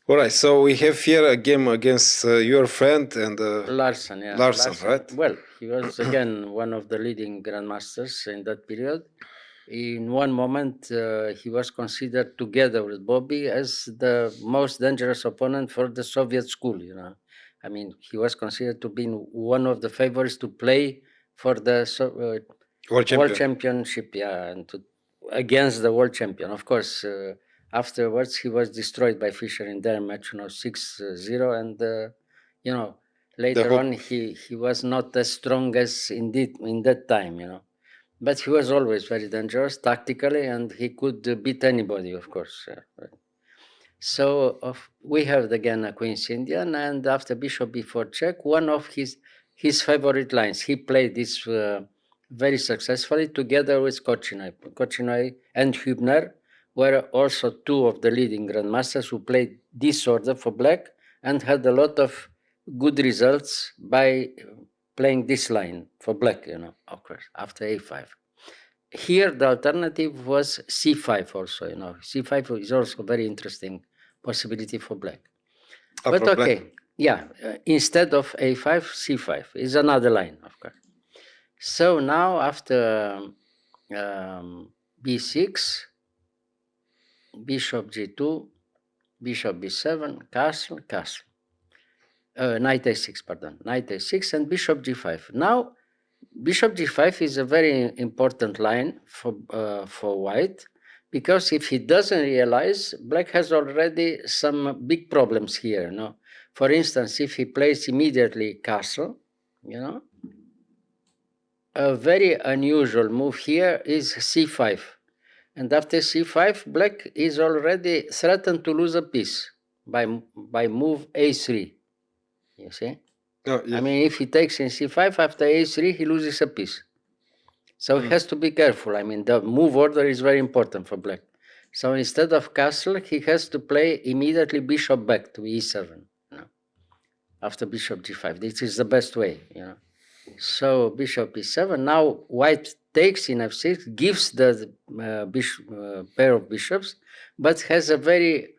All right, so we have here a game against your friend and Larsen, yeah. Larsen, right? Well, he was again one of the leading grandmasters in that period. In one moment, he was considered together with Bobby as the most dangerous opponent for the Soviet school. I mean, he was considered to be one of the favorites to play for the World world champion. championship, yeah, and against the world champion. Of course, afterwards he was destroyed by Fischer in their match, 6-0, and later on he was not as strong as indeed in that time, but he was always very dangerous tactically, and he could beat anybody, of course. Right. So we have again a Queen's Indian, and after Bishop before check, one of his favorite lines. He played this very successfully together with Kochinoy. Kochinoy and Hübner were also two of the leading grandmasters who played this order for black and had a lot of good results by playing this line for black, of course, after a5. Here, the alternative was c5 also, c5 is also very interesting possibility for black. But okay, black. Yeah, instead of a5, c5 is another line, of course. So now after b6, bishop g2, bishop b7, castle, castle. Knight a6, pardon, knight a6 and bishop g5. Now, bishop g5 is a very important line for white, because if he doesn't realize, black has already some big problems here. For instance, if he plays immediately castle, a very unusual move here is c5. And after c5, black is already threatened to lose a piece by move a3. You see? Oh, yes. I mean, if he takes in c5, after a3, he loses a piece. So he has to be careful. I mean, the move order is very important for black. So instead of castle, he has to play immediately bishop back to e7, after bishop g5. This is the best way, So bishop e7. Now white takes in f6, gives the pair of bishops, but has a very,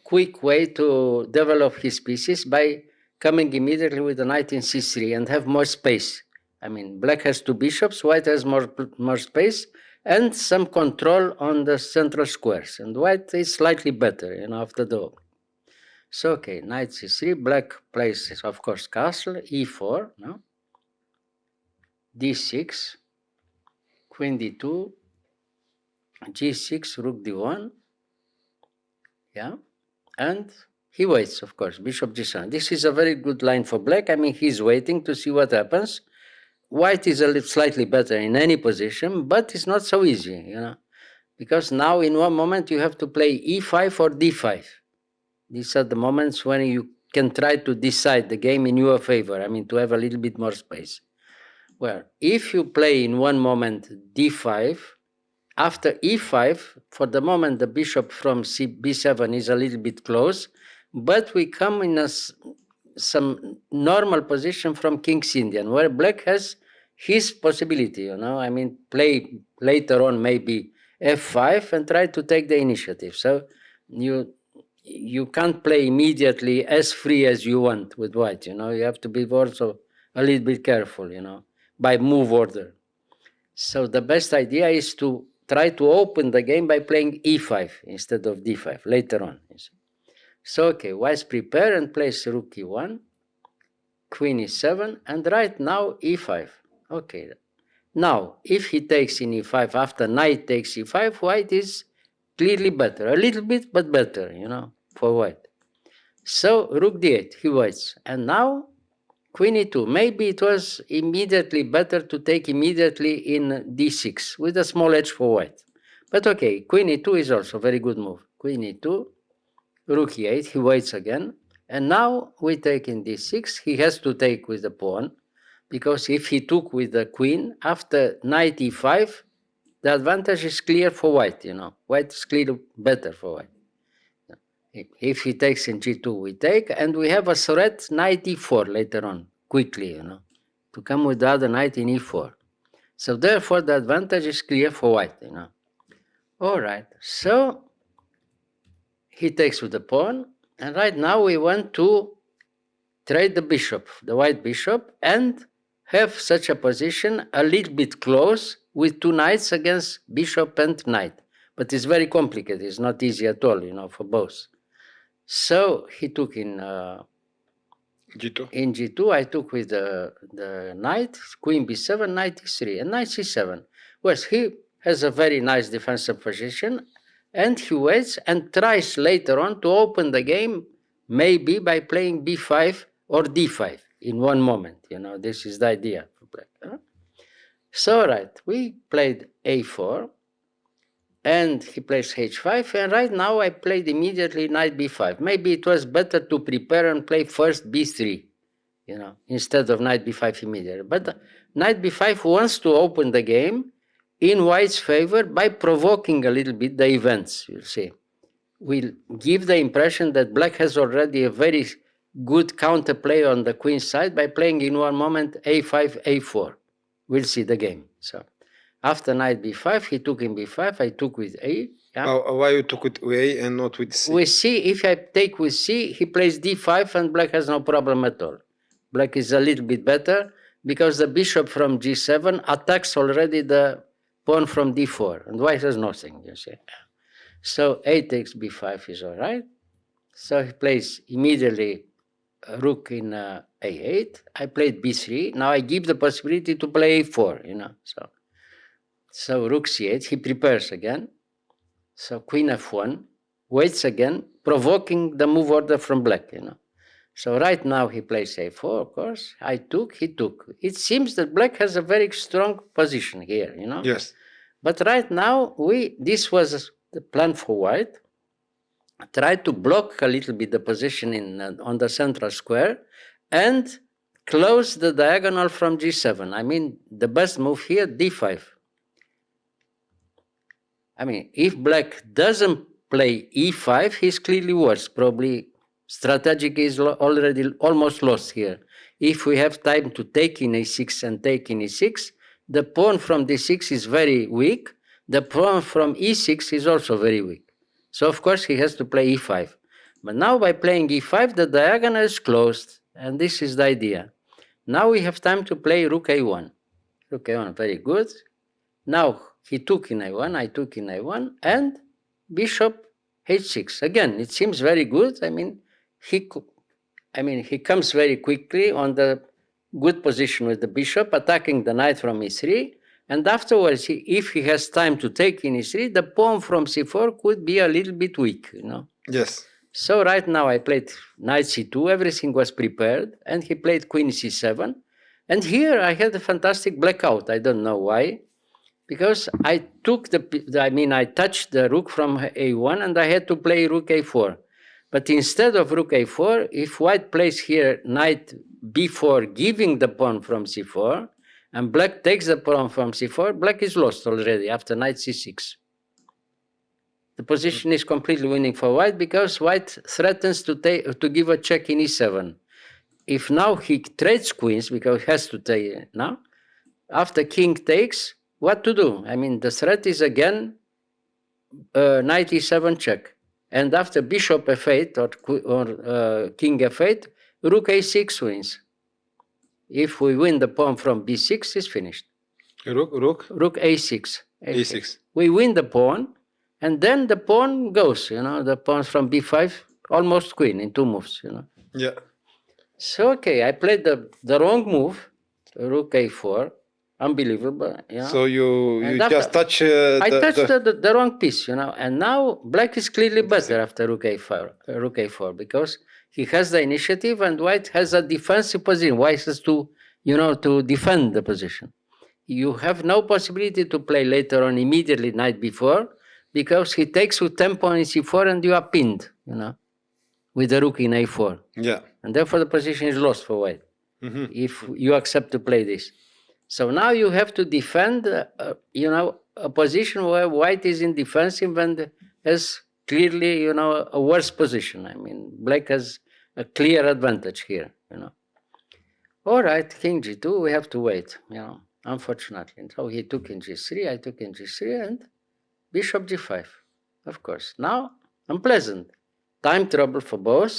quick way to develop his pieces by coming immediately with the knight in c3 and have more space. I mean, black has two bishops, white has more space and some control on the central squares. And white is slightly better, after the opening. So, okay, knight c3, black plays, of course, castle, e4, no? d6, queen d2, g6, rook d1, yeah, and he waits, of course, bishop g7. This is a very good line for black. I mean, he's waiting to see what happens. White is a little slightly better in any position, but it's not so easy, because now in one moment you have to play e5 or d5. These are the moments when you can try to decide the game in your favor, I mean, to have a little bit more space. Well, if you play in one moment d5, after e5, for the moment the bishop from b7 is a little bit close, but we come in some normal position from King's Indian, where black has his possibility, I mean, play later on maybe f5 and try to take the initiative. So you can't play immediately as free as you want with white, you have to be also a little bit careful, by move order. So the best idea is to try to open the game by playing e5 instead of d5 later on. So, okay, white prepare and plays rook e1, queen e7, and right now e5. Okay. Now, if he takes in e5 after knight takes e5, white is clearly better. A little bit, but better, for white. So, rook d8, he waits. And now, queen e2. Maybe it was immediately better to take immediately in d6 with a small edge for white. But okay, queen e2 is also a very good move. Queen e2, rook e8, he waits again. And now we take in d6. He has to take with the pawn, because if he took with the queen, after knight e5, the advantage is clear for white, White is clearly better for white. If he takes in g2, we take, and we have a threat knight e4 later on, quickly, to come with the other knight in e4. So therefore, the advantage is clear for white, All right, so he takes with the pawn, and right now we want to trade the bishop, the white bishop, and have such a position a little bit close with two knights against bishop and knight. But it's very complicated. It's not easy at all, for both. So he took in G2. in G2. I took with the knight, queen B7, knight E3, and knight C7. Well, he has a very nice defensive position, and he waits and tries later on to open the game, maybe by playing B5 or D5 in one moment. This is the idea for black. So, right, we played A4, and he plays H5, and right now I played immediately knight B5. Maybe it was better to prepare and play first B3, instead of knight B5 immediately. But knight B5 wants to open the game in white's favor by provoking a little bit the events, you'll see. Will give the impression that black has already a very good counterplay on the queen side by playing in one moment A5, A4. We'll see the game. So after knight B5, he took in B5, I took with A. Yeah. Why you took with A and not with C? With C, if I take with C, he plays D5 and black has no problem at all. Black is a little bit better because the bishop from G7 attacks already the pawn from D4 and white has nothing, you see. So A takes B5 is all right. So he plays immediately rook in A8. I played B3. Now I give the possibility to play A4, So rook C8, he prepares again. So queen F1, waits again, provoking the move order from black, So right now he plays A4, of course. I took, he took. It seems that black has a very strong position here, Yes. But right now, this was the plan for white. Try to block a little bit the position on the central square and close the diagonal from G7. I mean, the best move here, D5. I mean, if black doesn't play E5, he's clearly worse. Probably strategic is already almost lost here. If we have time to take in A6 and take in E6, the pawn from D6 is very weak. The pawn from E6 is also very weak. So, of course, he has to play E5. But now by playing E5, the diagonal is closed. And this is the idea. Now we have time to play rook A1. Rook A1, very good. Now he took in A1, I took in A1, and bishop H6. Again, it seems very good. I mean, he comes very quickly on the good position with the bishop, attacking the knight from E3. And afterwards, if he has time to take in E3, the pawn from C4 could be a little bit weak, Yes. So right now I played knight C2, everything was prepared, and he played queen C7. And here I had a fantastic blackout. I don't know why, because I took I touched the rook from A1 and I had to play rook A4. But instead of rook A4, if white plays here knight B4, giving the pawn from C4, and black takes the pawn from C4, black is lost already after knight C6. The position is completely winning for white because white threatens to give a check in E7. If now he trades queens, because he has to take now, after king takes, what to do? I mean, the threat is again knight E7 check. And after bishop F8 or king F8, rook A6 wins. If we win the pawn from B6, it's finished. Rook A6. A6. We win the pawn, and then the pawn goes, the pawn from B5, almost queen in two moves, Yeah. So, okay, I played the wrong move, rook A4, unbelievable. So you just touch I touched the wrong piece, and now black is clearly better after rook A4, because he has the initiative and white has a defensive position. White has to, to defend the position. You have no possibility to play later on immediately knight B4 because he takes with tempo in C4 and you are pinned, with the rook in A4. Yeah. And therefore the position is lost for white if you accept to play this. So now you have to defend, a position where white is in defensive and has clearly, a worse position. I mean, black has a clear advantage here, All right, king G2, we have to wait, unfortunately. So he took in G3, I took in G3, and bishop G5, of course. Now, unpleasant. time trouble for both,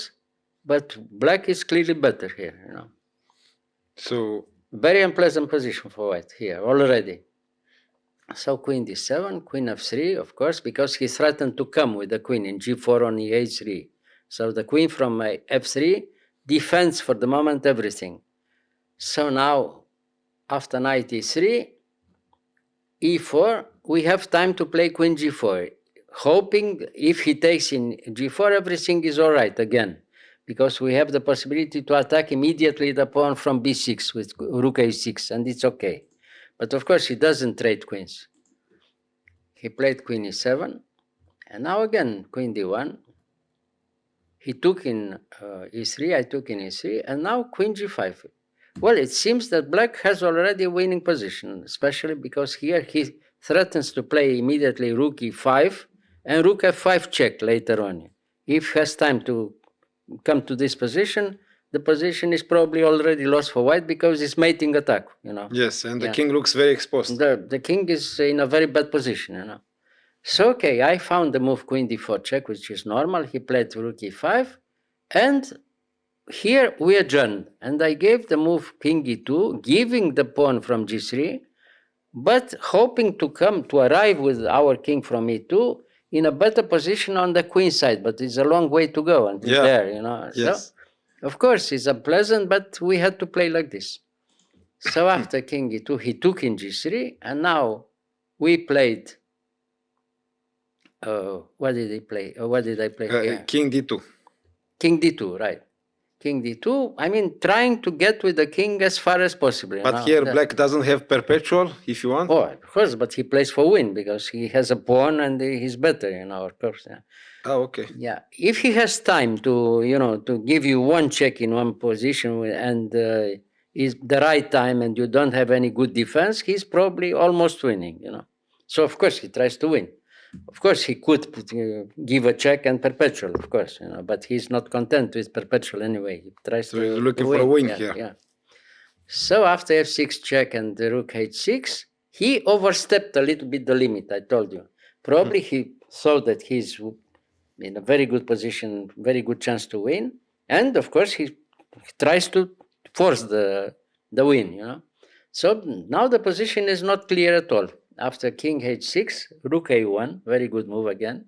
but black is clearly better here, you know. So Very unpleasant position for white here already. So queen d7, queen f3, of course, because he threatened to come with the queen in g4 on e3. So the queen from f3 defends for the moment everything. So now, after knight e3, e4, we have time to play queen g4, hoping if he takes in g4, everything is all right again, because we have the possibility to attack immediately the pawn from b6 with rook a6, and it's okay. But of course, he doesn't trade queens. He played queen e7, and now again, queen d1. He took in e3, I took in e3, and now queen g5. Well, it seems that black has already a winning position, especially because here he threatens to play immediately rook e5 and rook f5 check later on. If he has time to come to this position, the position is probably already lost for white because it's mating attack, you know. yes, and the Yeah. king looks very exposed. The king is in a very bad position, you know. So, okay, I found the move queen d4 check, which is normal. He played rook e5, and here we adjourned. And I gave the move king e2, giving the pawn from g3, but hoping to arrive with our king from e2 in a better position on the queen side. But it's a long way to go until there, you know. Yes. So, of course, it's unpleasant, but we had to play like this. So after king e2, he took in g3, and now we played. What did he play? What did I play here? King d2. King d2, right. King d2, I mean, trying to get with the king as far as possible. But here black doesn't have perpetual, if you want. Oh, of course, but he plays for win because he has a pawn and he's better, you know, of course. Yeah. Oh, okay. Yeah, if he has time to, you know, to give you one check in one position and is the right time and you don't have any good defense, he's probably almost winning, you know. So, of course, he tries to win. Of course, he could give a check and perpetual, of course, you know, but he's not content with perpetual anyway. He tries So to he's looking to for a win yeah, here. Yeah. So after f6 check and the rook h6, he overstepped a little bit the limit, I told you. Probably he thought that he's in a very good position, very good chance to win. And of course, he tries to force the win, you know. So now the position is not clear at all. After king h6, rook a1, very good move again.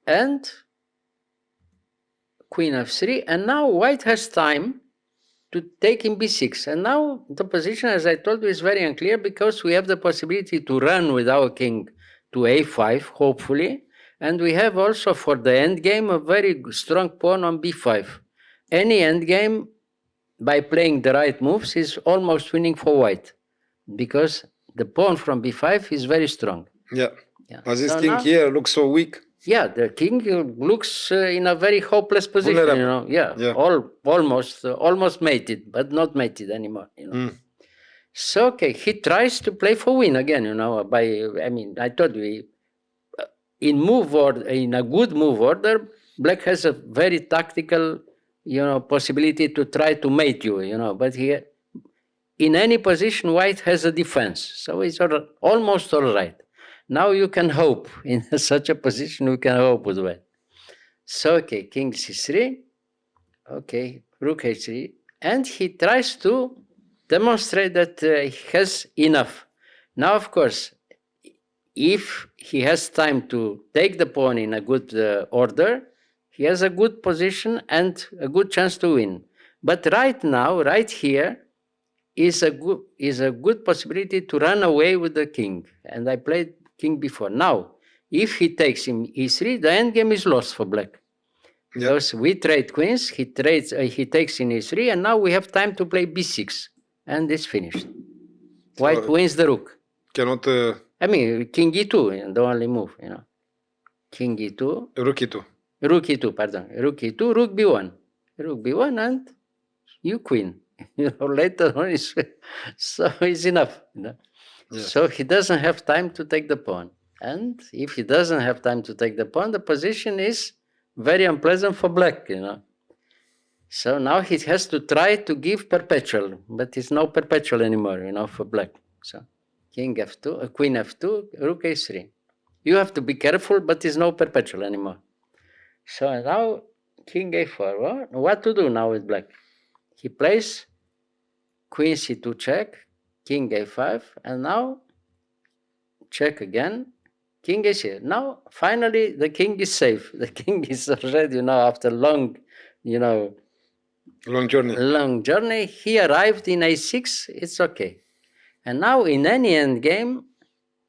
And queen f3. And now white has time to take in b6. And now the position, as I told you, is very unclear because we have the possibility to run with our king to a5, hopefully. And we have also for the endgame a very strong pawn on b5. Any endgame, by playing the right moves, is almost winning for white because the pawn from b5 is very strong. Yeah. As this So king now, here looks so weak. yeah, the king looks in a very hopeless position, you know. Yeah. Almost mated, but not mated anymore, you know. So, okay, he tries to play for win again, you know, I told you, in a good move order, black has a very tactical, you know, possibility to try to mate you, you know, but here, in any position, white has a defense. So it's almost all right. Now you can hope. In such a position, we can hope with white. So, okay, king c3. Okay, rook h3. And he tries to demonstrate that he has enough. Now, of course, if he has time to take the pawn in a good order, he has a good position and a good chance to win. But right now, right here, is a good possibility to run away with the king. And I played king before. Now, if he takes him e3, the endgame is lost for black. Because we trade queens, he takes in e3, and now we have time to play b6. And it's finished. White wins the rook. Cannot... king e2, the only move, you know. King e2. Rook e2. Rook e2, pardon. Rook e2, rook b1. Rook b1, and you queen. You know, later on, so it's enough. You know? Yes. So he doesn't have time to take the pawn. And if he doesn't have time to take the pawn, the position is very unpleasant for black, you know. So now he has to try to give perpetual, but it's no perpetual anymore, you know, for black. So king f2, queen f2, rook a3. You have to be careful, but it's no perpetual anymore. So now king a4. Well, what to do now with black? He plays queen c2 check, king a5, and now check again, king is here. Now, finally, the king is safe. The king is already, after long, Long journey. he arrived in a6, it's okay. And now, in any end game,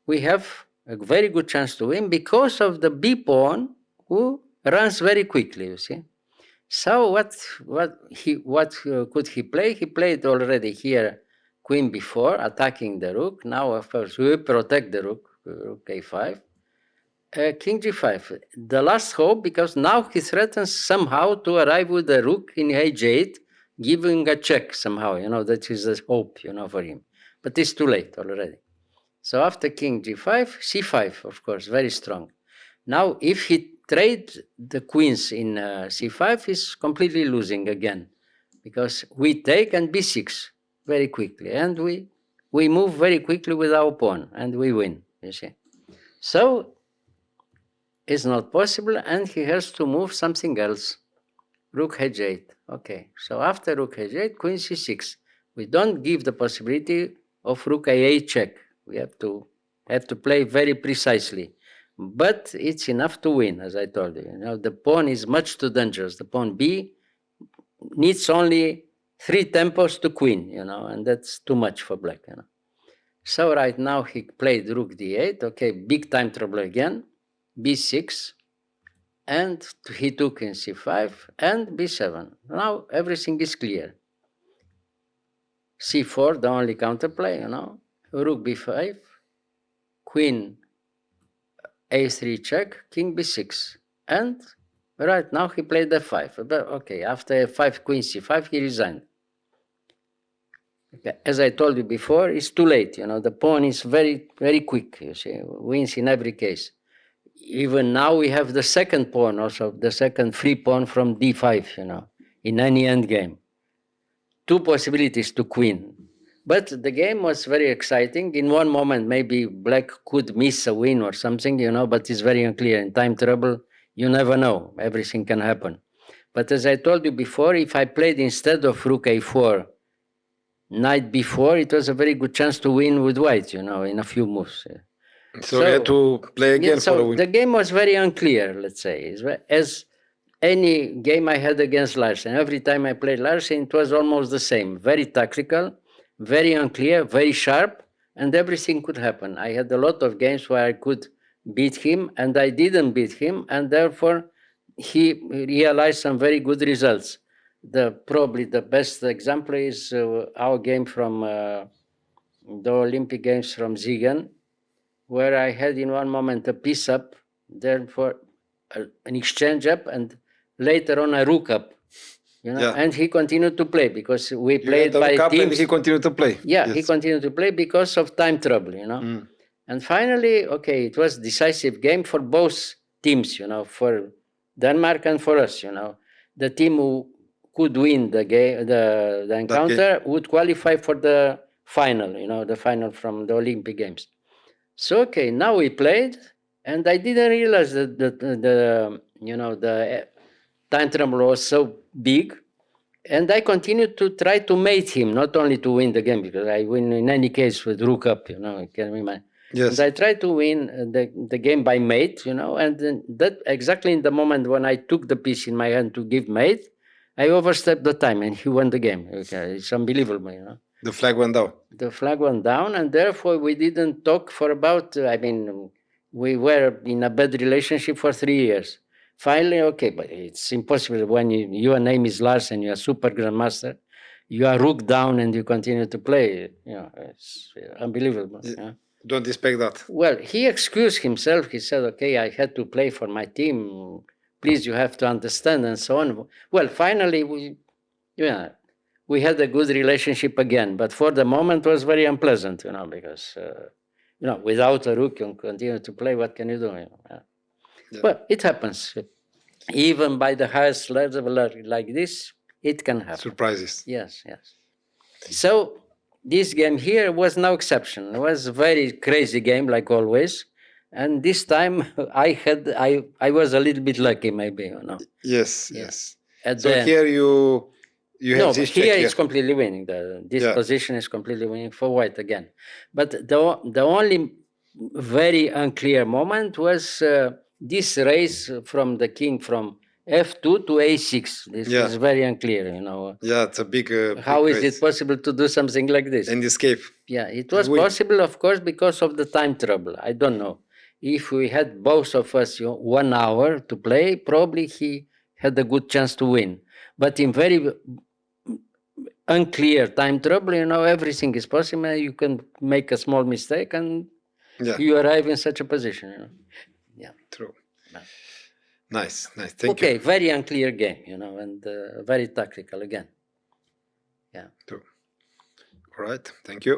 we have a very good chance to win because of the b pawn who runs very quickly, you see. So what could he play? He played already here queen b4, attacking the rook. Now, of course, we protect the rook, rook a5. King g5. The last hope, because now he threatens somehow to arrive with the rook in h8, giving a check somehow. That is the hope, for him. But it's too late already. So after king g5, c5, of course, very strong. Now, if he trades the queens in c5, he's completely losing again, because we take and b6 very quickly, and we move very quickly with our pawn, and we win, you see. So it's not possible, and he has to move something else. Rook h8. Okay, so after rook h8, queen c6. We don't give the possibility of rook a8 check. We have to play very precisely. But it's enough to win, as I told you. The pawn is much too dangerous. The pawn b needs only 3 tempos to queen, and that's too much for black. So right now he played rook d8. Okay, big time trouble again. b6, and he took in c5 and b7. Now everything is clear. c4, the only counterplay, rook b5, queen a3 check, king b6. And right now he played f5. But okay, after f5, queen c5, he resigned. Okay. As I told you before, it's too late. The pawn is very, very quick, you see, wins in every case. Even now we have the second pawn, also the second free pawn from d5, in any end game. 2 possibilities to queen. But the game was very exciting. In one moment, maybe black could miss a win or something, but it's very unclear. In time trouble, you never know. Everything can happen. But as I told you before, if I played instead of rook a4, knight b4, it was a very good chance to win with white, in a few moves. So we had to play again for a win. The game was very unclear, let's say. As any game I had against Larsen, every time I played Larsen, it was almost the same. Very tactical, very unclear, very sharp, and everything could happen. I had a lot of games where I could beat him, and I didn't beat him, and therefore he realized some very good results. Probably the best example is our game from the Olympic Games from Ziegen, where I had in one moment a piece up, therefore an exchange up, and later on a rook up. And he continued to play because we played by teams. And he continued to play. Yeah, yes. He continued to play because of time trouble, And finally, okay, it was decisive game for both teams, for Denmark and for us, The team who could win the game, the encounter, would qualify for the final, the final from the Olympic Games. So okay, now we played, and I didn't realize that the time trouble was so big, and I continued to try to mate him, not only to win the game, because I win in any case with rook up, you can imagine. Yes. And I tried to win the game by mate, and then that exactly in the moment when I took the piece in my hand to give mate, I overstepped the time, and he won the game. Okay, it's unbelievable, The flag went down. The flag went down, and therefore we didn't talk for about, we were in a bad relationship for 3 years. Finally, okay, but it's impossible when your name is Larsen, you're a super grandmaster, you are rook down and you continue to play. It's unbelievable. Don't expect that. Well, he excused himself. He said, okay, I had to play for my team. Please, you have to understand, and so on. Well, finally, we had a good relationship again, but for the moment it was very unpleasant, because, without a rook, you continue to play, what can you do? Yeah. But it happens. Even by the highest level like this, it can happen. Surprises. Yes. So this game here was no exception. It was a very crazy game, like always. And this time I was a little bit lucky, maybe, you know. Yes, Yeah. yes. At So the here you no, have but this check here here. it's completely winning. This Yeah. position is completely winning for white again. But the only very unclear moment was this race from the king from f2 to a6. This Yeah. is very unclear, you know. Yeah, it's a big, How big is it race. possible to do something like this? And escape. Yeah, it And was win. possible, of course, because of the time trouble. I don't know. If we had both of us 1 hour to play, probably he had a good chance to win. But in very unclear time trouble, you know, everything is possible. You can make a small mistake and Yeah. you arrive in such a position, you know. Yeah. True. Yeah. Nice, nice. Thank Okay, you. very unclear game, you know, and very tactical again. Yeah. True. All right. Thank you.